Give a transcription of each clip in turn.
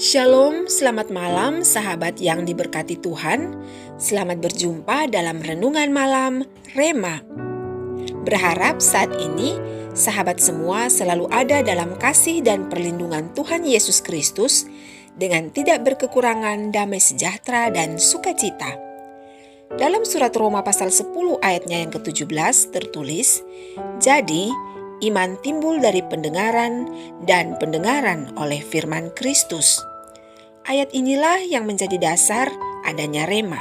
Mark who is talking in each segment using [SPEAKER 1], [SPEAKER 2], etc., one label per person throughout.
[SPEAKER 1] Shalom, selamat malam sahabat yang diberkati Tuhan. Selamat berjumpa dalam Renungan Malam Rema. Berharap saat ini sahabat semua selalu ada dalam kasih dan perlindungan Tuhan Yesus Kristus dengan tidak berkekurangan damai sejahtera dan sukacita. Dalam surat Roma pasal 10 ayatnya yang ke-17 tertulis, "Jadi iman timbul dari pendengaran dan pendengaran oleh firman Kristus." Ayat inilah yang menjadi dasar adanya Rema.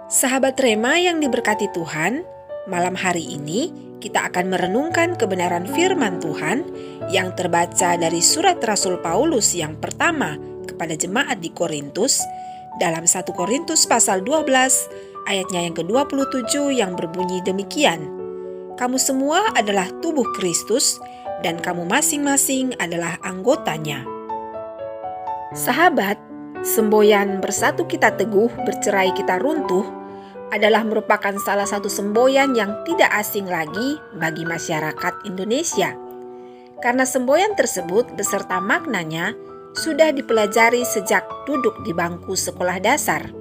[SPEAKER 1] Sahabat Rema yang diberkati Tuhan, malam hari ini kita akan merenungkan kebenaran firman Tuhan yang terbaca dari surat Rasul Paulus yang pertama kepada jemaat di Korintus dalam 1 Korintus pasal 12 ayatnya yang ke-27 yang berbunyi demikian. Kamu semua adalah tubuh Kristus dan kamu masing-masing adalah anggotanya. Sahabat, semboyan bersatu kita teguh, bercerai kita runtuh adalah merupakan salah satu semboyan yang tidak asing lagi bagi masyarakat Indonesia. Karena semboyan tersebut beserta maknanya sudah dipelajari sejak duduk di bangku sekolah dasar.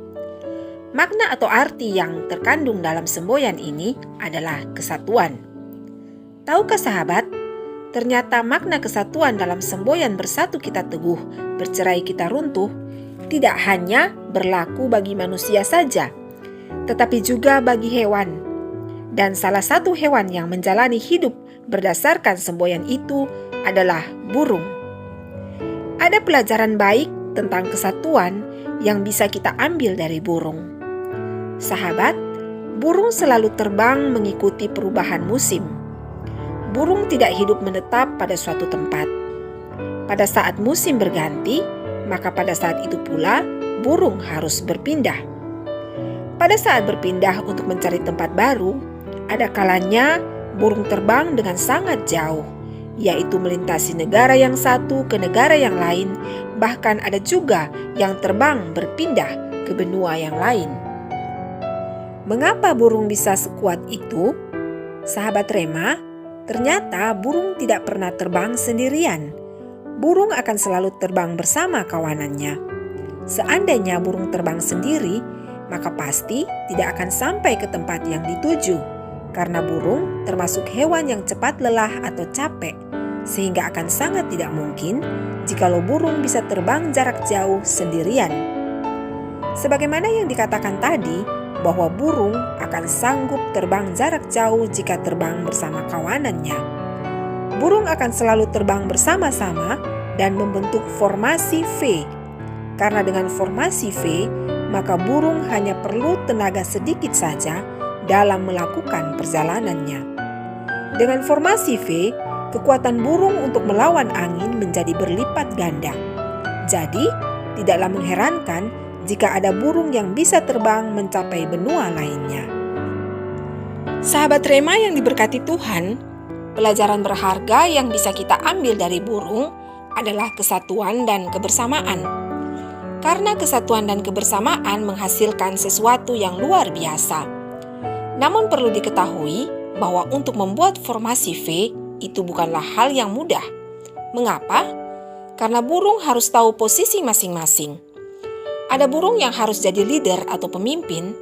[SPEAKER 1] Makna atau arti yang terkandung dalam semboyan ini adalah kesatuan. Tahukah sahabat, ternyata makna kesatuan dalam semboyan bersatu kita teguh, bercerai kita runtuh, tidak hanya berlaku bagi manusia saja, tetapi juga bagi hewan. Dan salah satu hewan yang menjalani hidup berdasarkan semboyan itu adalah burung. Ada pelajaran baik tentang kesatuan yang bisa kita ambil dari burung. Sahabat, burung selalu terbang mengikuti perubahan musim. Burung tidak hidup menetap pada suatu tempat. Pada saat musim berganti, maka pada saat itu pula burung harus berpindah. Pada saat berpindah untuk mencari tempat baru, ada kalanya burung terbang dengan sangat jauh, yaitu melintasi negara yang satu ke negara yang lain, bahkan ada juga yang terbang berpindah ke benua yang lain. Mengapa burung bisa sekuat itu? Sahabat Rema, ternyata burung tidak pernah terbang sendirian. Burung akan selalu terbang bersama kawanannya. Seandainya burung terbang sendiri, maka pasti tidak akan sampai ke tempat yang dituju. Karena burung termasuk hewan yang cepat lelah atau capek, sehingga akan sangat tidak mungkin jikalau burung bisa terbang jarak jauh sendirian. Sebagaimana yang dikatakan tadi, bahwa burung akan sanggup terbang jarak jauh jika terbang bersama kawanannya. Burung akan selalu terbang bersama-sama dan membentuk formasi V. Karena dengan formasi V, maka burung hanya perlu tenaga sedikit saja dalam melakukan perjalanannya. Dengan formasi V, kekuatan burung untuk melawan angin menjadi berlipat ganda. Jadi, tidaklah mengherankan jika ada burung yang bisa terbang mencapai benua lainnya. Sahabat Rema yang diberkati Tuhan, pelajaran berharga yang bisa kita ambil dari burung adalah kesatuan dan kebersamaan. Karena kesatuan dan kebersamaan menghasilkan sesuatu yang luar biasa. Namun perlu diketahui bahwa untuk membuat formasi V itu bukanlah hal yang mudah. Mengapa? Karena burung harus tahu posisi masing-masing. Ada burung yang harus jadi leader atau pemimpin,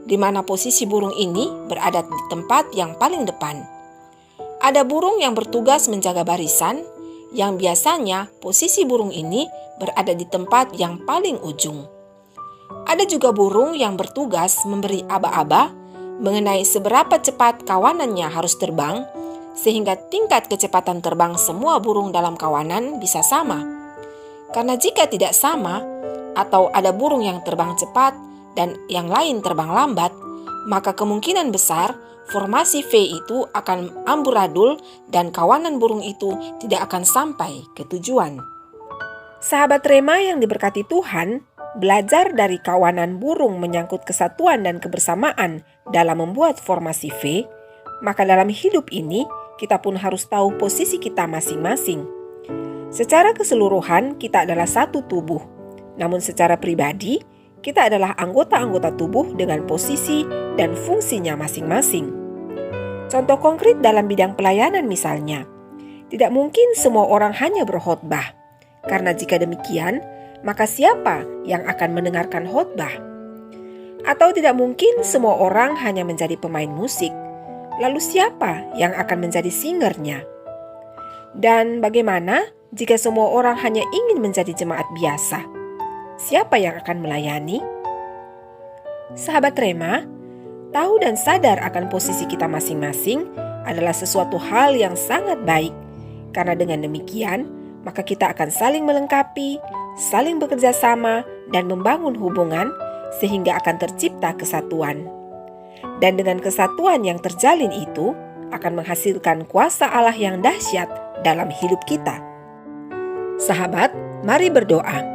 [SPEAKER 1] di mana posisi burung ini berada di tempat yang paling depan. Ada burung yang bertugas menjaga barisan, yang biasanya posisi burung ini berada di tempat yang paling ujung. Ada juga burung yang bertugas memberi aba-aba mengenai seberapa cepat kawanannya harus terbang, sehingga tingkat kecepatan terbang semua burung dalam kawanan bisa sama. Karena jika tidak sama, atau ada burung yang terbang cepat dan yang lain terbang lambat, maka kemungkinan besar formasi V itu akan amburadul dan kawanan burung itu tidak akan sampai ke tujuan. Sahabat Rema yang diberkati Tuhan, belajar dari kawanan burung menyangkut kesatuan dan kebersamaan dalam membuat formasi V, maka dalam hidup ini kita pun harus tahu posisi kita masing-masing. Secara keseluruhan kita adalah satu tubuh. Namun secara pribadi, kita adalah anggota-anggota tubuh dengan posisi dan fungsinya masing-masing. Contoh konkret dalam bidang pelayanan misalnya, tidak mungkin semua orang hanya berkhotbah. Karena jika demikian, maka siapa yang akan mendengarkan khotbah? Atau tidak mungkin semua orang hanya menjadi pemain musik? Lalu siapa yang akan menjadi singernya? Dan bagaimana jika semua orang hanya ingin menjadi jemaat biasa? Siapa yang akan melayani? Sahabat Rema, tahu dan sadar akan posisi kita masing-masing adalah sesuatu hal yang sangat baik. Karena dengan demikian, maka kita akan saling melengkapi, saling bekerja sama, dan membangun hubungan sehingga akan tercipta kesatuan. Dan dengan kesatuan yang terjalin itu akan menghasilkan kuasa Allah yang dahsyat dalam hidup kita. Sahabat, mari berdoa.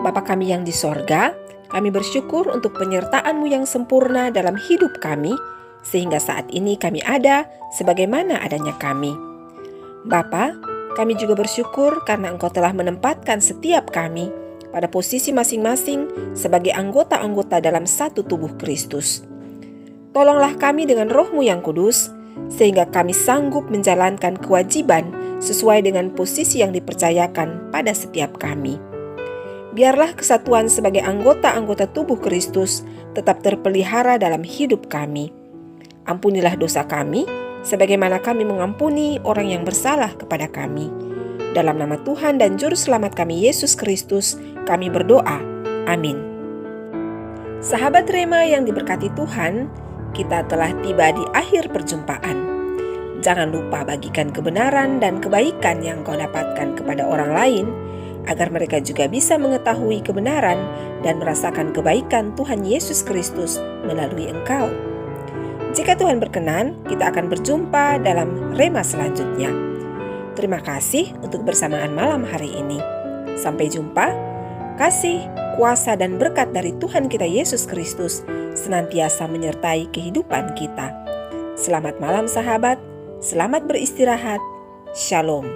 [SPEAKER 1] Bapa kami yang di sorga, kami bersyukur untuk penyertaan-Mu yang sempurna dalam hidup kami, sehingga saat ini kami ada sebagaimana adanya kami. Bapa, kami juga bersyukur karena Engkau telah menempatkan setiap kami pada posisi masing-masing sebagai anggota-anggota dalam satu tubuh Kristus. Tolonglah kami dengan Roh-Mu yang kudus, sehingga kami sanggup menjalankan kewajiban sesuai dengan posisi yang dipercayakan pada setiap kami. Biarlah kesatuan sebagai anggota-anggota tubuh Kristus tetap terpelihara dalam hidup kami. Ampunilah dosa kami, sebagaimana kami mengampuni orang yang bersalah kepada kami. Dalam nama Tuhan dan Juru Selamat kami, Yesus Kristus, kami berdoa. Amin. Sahabat Rema yang diberkati Tuhan, kita telah tiba di akhir perjumpaan. Jangan lupa bagikan kebenaran dan kebaikan yang kau dapatkan kepada orang lain, agar mereka juga bisa mengetahui kebenaran dan merasakan kebaikan Tuhan Yesus Kristus melalui engkau. Jika Tuhan berkenan, kita akan berjumpa dalam Rema selanjutnya. Terima kasih untuk bersamaan malam hari ini. Sampai jumpa. Kasih, kuasa, dan berkat dari Tuhan kita Yesus Kristus senantiasa menyertai kehidupan kita. Selamat malam sahabat, selamat beristirahat. Shalom.